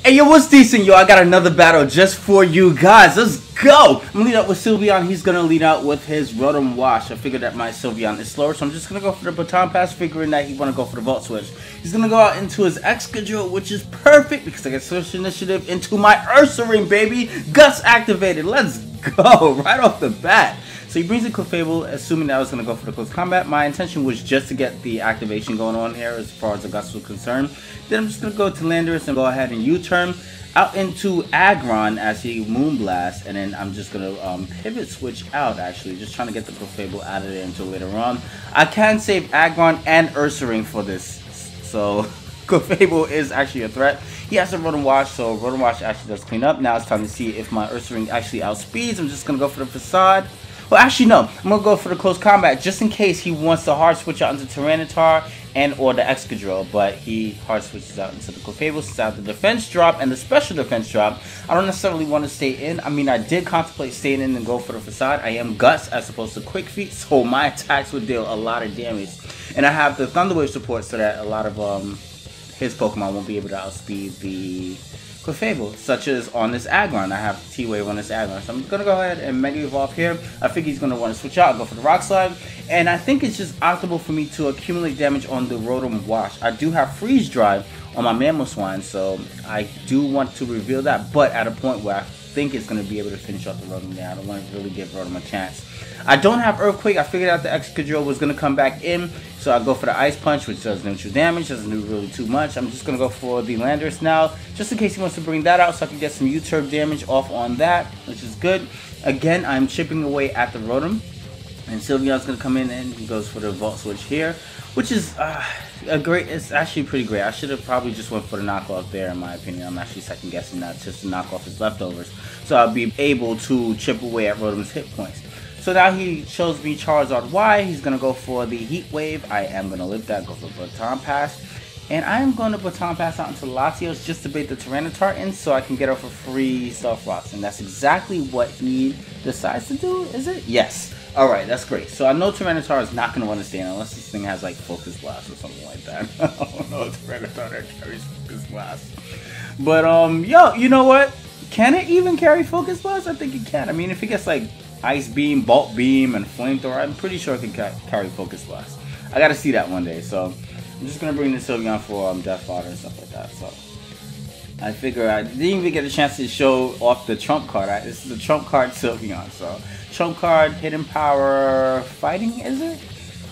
Hey yo, what's decent, yo? I got another battle just for you guys. Let's go! I'm gonna lead out with Sylveon. He's gonna lead out with his Rotom Wash. I figured that my Sylveon is slower, so I'm just gonna go for the Baton Pass, figuring that he wanna go for the Volt Switch. He's gonna go out into his Excadrill, which is perfect because I get Switch Initiative into my Ursaring, baby! Guts activated. Let's go! Right off the bat. So he brings in Clefable, assuming that I was going to go for the close combat. My intention was just to get the activation going on here as far as the Guts was concerned. Then I'm just going to go to Landorus and go ahead and U-turn out into Aggron as he Moonblast. And then I'm just going to pivot switch out, actually. Just trying to get the Clefable out of there until later on. I can save Aggron and Ursaring for this. So Clefable is actually a threat. He has a Rotom Wash, so Rotom Wash actually does clean up. Now it's time to see if my Ursaring actually outspeeds. I'm just going to go for the Facade. Well, actually, no. I'm going to go for the close combat just in case he wants to hard switch out into Tyranitar and or the Excadrill. But he hard switches out into the Clefable since I have the defense drop and the special defense drop. I don't necessarily want to stay in. I mean, I did contemplate staying in and go for the Facade. I am Guts as opposed to Quick Feet, so my attacks would deal a lot of damage. And I have the Thunder Wave support so that a lot of his Pokemon won't be able to outspeed the Clefable, such as on this Aggron. I have T-Wave on this Aggron. So I'm going to go ahead and Mega Evolve here. I think he's going to want to switch out. I'll go for the Rock Slide. And I think it's just optimal for me to accumulate damage on the Rotom Wash. I do have Freeze Drive on my Mamoswine, so I do want to reveal that, but at a point where I think it's going to be able to finish off the Rotom there. I don't want to really give Rotom a chance. I don't have Earthquake. I figured out the Excadrill was going to come back in, so I'll go for the Ice Punch, which does neutral damage, doesn't do really too much. I'm just going to go for the Landorus now, just in case he wants to bring that out, so I can get some U-turn damage off on that, which is good. Again, I'm chipping away at the Rotom, and Sylveon's going to come in, and he goes for the Volt Switch here, which is it's actually pretty great. I should have probably just went for the knockoff there, in my opinion. I'm actually second guessing that just to knock off his leftovers, so I'll be able to chip away at Rotom's hit points. So now he shows me Charizard Y. He's going to go for the Heat Wave. I am going to live that, go for Baton Pass. And I am going to Baton Pass out into Latios just to bait the Tyranitar in so I can get her for free Stealth Rocks. And that's exactly what he decides to do, is it? Yes. Alright, that's great. So I know Tyranitar is not going to want to stand unless this thing has like Focus Blast or something like that. I don't know Tyranitar that carries Focus Blast. But, yo, you know what? Can it even carry Focus Blast? I think it can. I mean, if it gets like Ice Beam, Bolt Beam, and Flamethrower, I'm pretty sure it can carry Focus Blast. I gotta see that one day, so I'm just gonna bring the Sylveon for Death Fodder and stuff like that. So I figure I didn't even get a chance to show off the Trump card. This is the Trump card Sylveon. So Trump card, Hidden Power, Fighting, is it?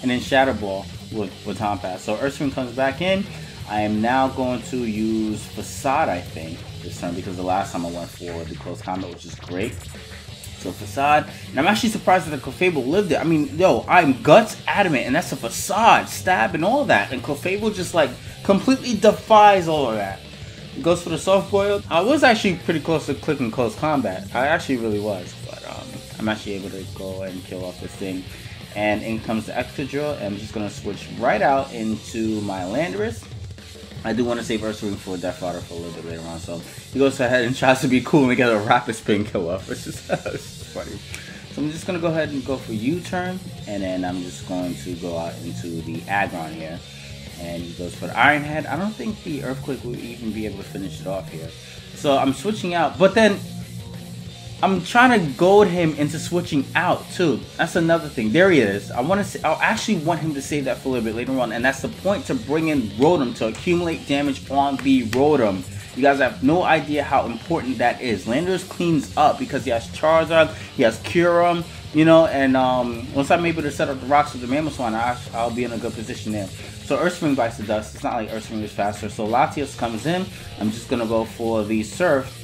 And then Shadow Ball with Baton Pass. So Ursaring comes back in. I am now going to use Facade, I think, this turn, because the last time I went for the close combat, which is great. So Facade, and I'm actually surprised that the Clefable lived it. I mean, yo, I'm Guts adamant, and that's a Facade, Stab, and all that, and Clefable just like completely defies all of that. Goes for the Soft Boil. I was actually pretty close to clicking close combat. I actually really was, but I'm actually able to go and kill off this thing. And in comes the Excadrill, and I'm just gonna switch right out into my Landorus. I do want to save Ursaring for Death Fodder for a little bit later on, so he goes ahead and tries to be cool and get a Rapid Spin kill off, which is funny. So I'm just going to go ahead and go for U-turn, and then I'm just going to go out into the Aggron here. And he goes for the Iron Head. I don't think the Earthquake will even be able to finish it off here. So I'm switching out, but then I'm trying to goad him into switching out too. That's another thing. There he is. I'll actually want him to save that for a little bit later on, and that's the point, to bring in Rotom to accumulate damage on the Rotom. You guys have no idea how important that is. Landorus cleans up because he has Charizard, he has Kyurem, you know, and once I'm able to set up the rocks with the Mamoswine, I'll be in a good position there. So Ursaring bites the dust. It's not like Ursaring is faster. So Latios comes in. I'm just gonna go for the Surf.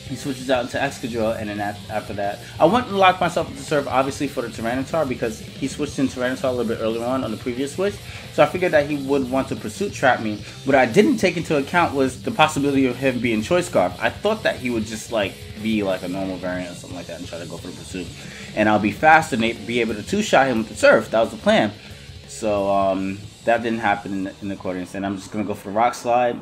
He switches out into Excadrill, and then after that, I went and locked myself into Surf, obviously, for the Tyranitar, because he switched in Tyranitar a little bit earlier on the previous switch. So I figured that he would want to Pursuit Trap me. What I didn't take into account was the possibility of him being Choice Scarf. I thought that he would just like be like a normal variant or something like that and try to go for the Pursuit. And I'll be faster and be able to two-shot him with the Surf. That was the plan. So that didn't happen in the accordance. And I'm just going to go for the Rock Slide,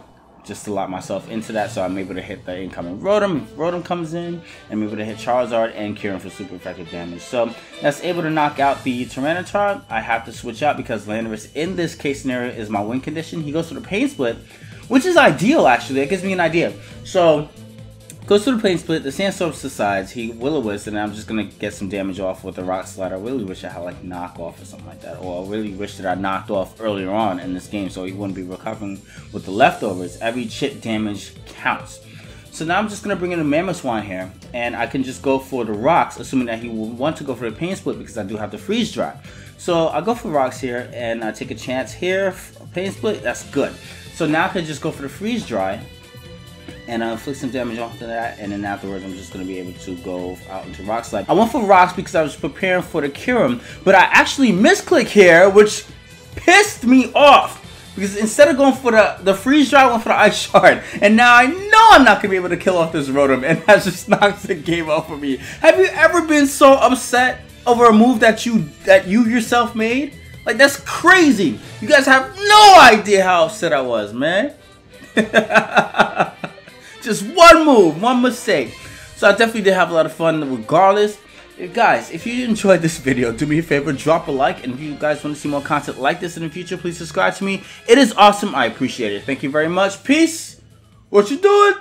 just to lock myself into that, so I'm able to hit the incoming Rotom. If Rotom comes in, I'm able to hit Charizard and Kyurem for super effective damage. So that's able to knock out the Tyranitar. I have to switch out because Landorus in this case scenario is my win condition. He goes for the Pain Split, which is ideal actually. It gives me an idea. So goes through the plane split, the sandstorm subsides, he will-o-wisp, and I'm just gonna get some damage off with the rock slide. I really wish I had like knockoff or something like that, or I really wish that I knocked off earlier on in this game so he wouldn't be recovering with the leftovers. Every chip damage counts. So now I'm just gonna bring in a Mammoth Swan here, and I can just go for the rocks, assuming that he will want to go for the pain split because I do have the freeze dry. So I go for rocks here, and I take a chance here. Pain split, that's good. So now I can just go for the freeze dry and inflict some damage off of that, and then afterwards I'm just going to be able to go out into rock slide. I went for rocks because I was preparing for the Kirim, but I actually misclick here, which pissed me off. Because instead of going for the freeze dry, I went for the ice shard. And now I know I'm not going to be able to kill off this Rotom, and that just knocks the game off of me. Have you ever been so upset over a move that you yourself made? Like, that's crazy. You guys have no idea how upset I was, man. Just one move, one mistake. So I definitely did have a lot of fun regardless. Guys, if you enjoyed this video, do me a favor, drop a like. And if you guys want to see more content like this in the future, please subscribe to me. It is awesome. I appreciate it. Thank you very much. Peace. What you doing?